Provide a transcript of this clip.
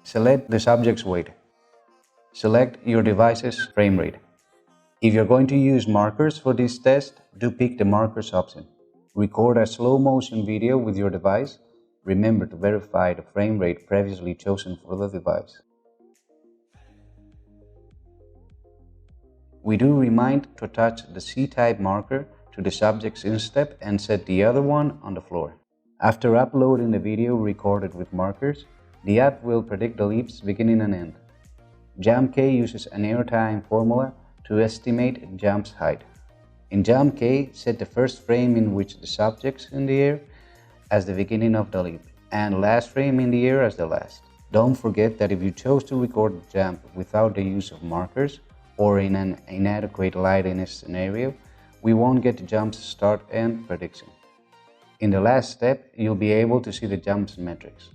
Select the subject's weight. Select your device's frame rate. If you're going to use markers for this test, do pick the markers option. Record a slow motion video with your device. Remember to verify the frame rate previously chosen for the device. We do remind to attach the C-type marker to the subject's instep and set the other one on the floor. After uploading the video recorded with markers, the app will predict the leap's beginning and end. JumpK uses an airtime formula to estimate jump's height. In JumpK, set the first frame in which the subject's in the air as the beginning of the leap, and last frame in the air as the last. Don't forget that if you chose to record the jump without the use of markers, or in an inadequate lighting scenario, we won't get the jump's start and prediction. In the last step, you'll be able to see the jump's metrics.